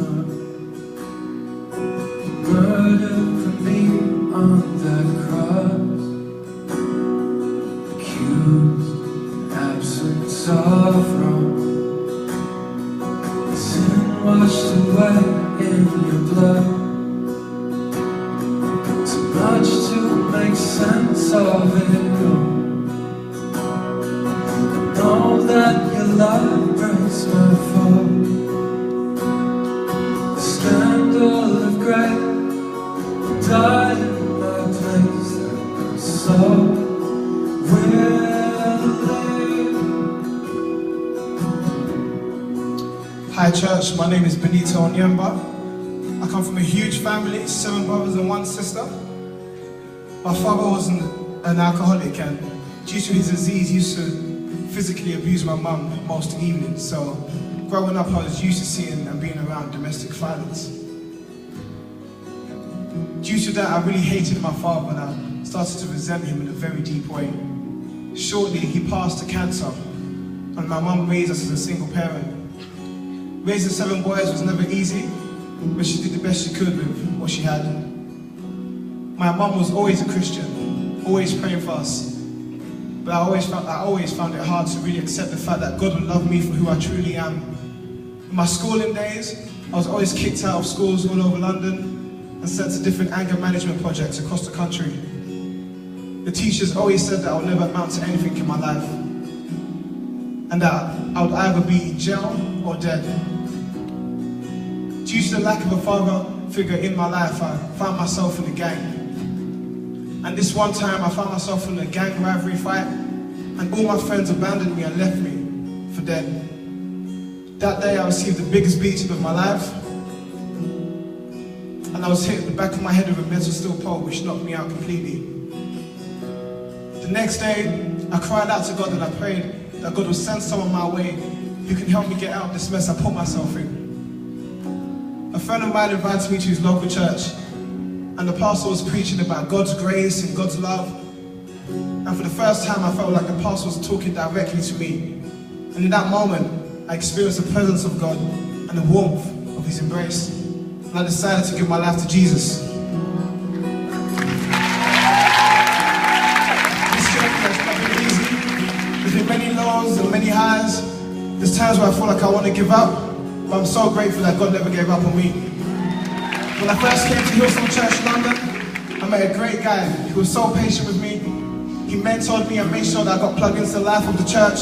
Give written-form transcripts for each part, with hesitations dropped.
not murdered for me on that cross, accused, absence of wrong, sin washed away in your blood. Too much to make sense of it all. Know that your love breaks my fall. The scandal of grace died in my place, and I'm so willing. Hi church, my name is Benito Onyemba. I come from a huge family, 7 brothers and 1 sister. My father was an alcoholic, and due to his disease, he used to physically abuse my mum most evenings. So growing up, I was used to seeing and being around domestic violence. Due to that, I really hated my father, and I started to resent him in a very deep way. Shortly, he passed to cancer, and my mum raised us as a single parent. Raising 7 boys was never easy, but she did the best she could with what she had. My mum was always a Christian, always praying for us, but I always found it hard to really accept the fact that God would love me for who I truly am. In my schooling days, I was always kicked out of schools all over London and sent to different anger management projects across the country. The teachers always said that I would never amount to anything in my life, and that I would either be in jail or dead. Due to the lack of a father figure in my life, I found myself in a gang. And this one time I found myself in a gang rivalry fight, and all my friends abandoned me and left me for dead. That day I received the biggest beating of my life, and I was hit in the back of my head with a metal steel pole, which knocked me out completely. The next day, I cried out to God and I prayed that God would send someone my way who can help me get out of this mess I put myself in. A friend of mine invited me to his local church, and the pastor was preaching about God's grace and God's love. And for the first time, I felt like the pastor was talking directly to me. And in that moment, I experienced the presence of God and the warmth of his embrace. And I decided to give my life to Jesus. This journey has not been easy. There's been many lows and many highs. There's times where I feel like I want to give up, but I'm so grateful that God never gave up on me. When I first came to Hilsong Church London, I met a great guy who was so patient with me. He mentored me and made sure that I got plugged into the life of the church.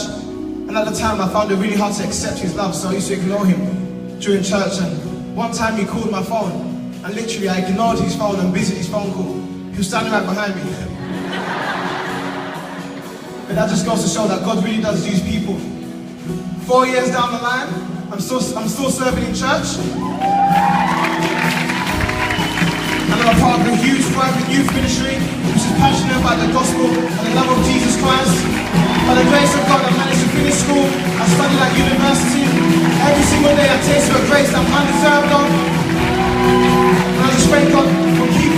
And at the time, I found it really hard to accept his love, so I used to ignore him during church. And one time he called my phone, and literally I ignored his phone and busied his phone call. He was standing right behind me. But that just goes to show that God really does use people. 4 years down the line, I'm still serving in church. And I'm a part of a huge private youth ministry which is passionate about the gospel and the love of Jesus Christ. By the grace of God, I managed to finish school. I studied at university. Every single day I taste of a grace I'm undeserved of. And I just thank God for keeping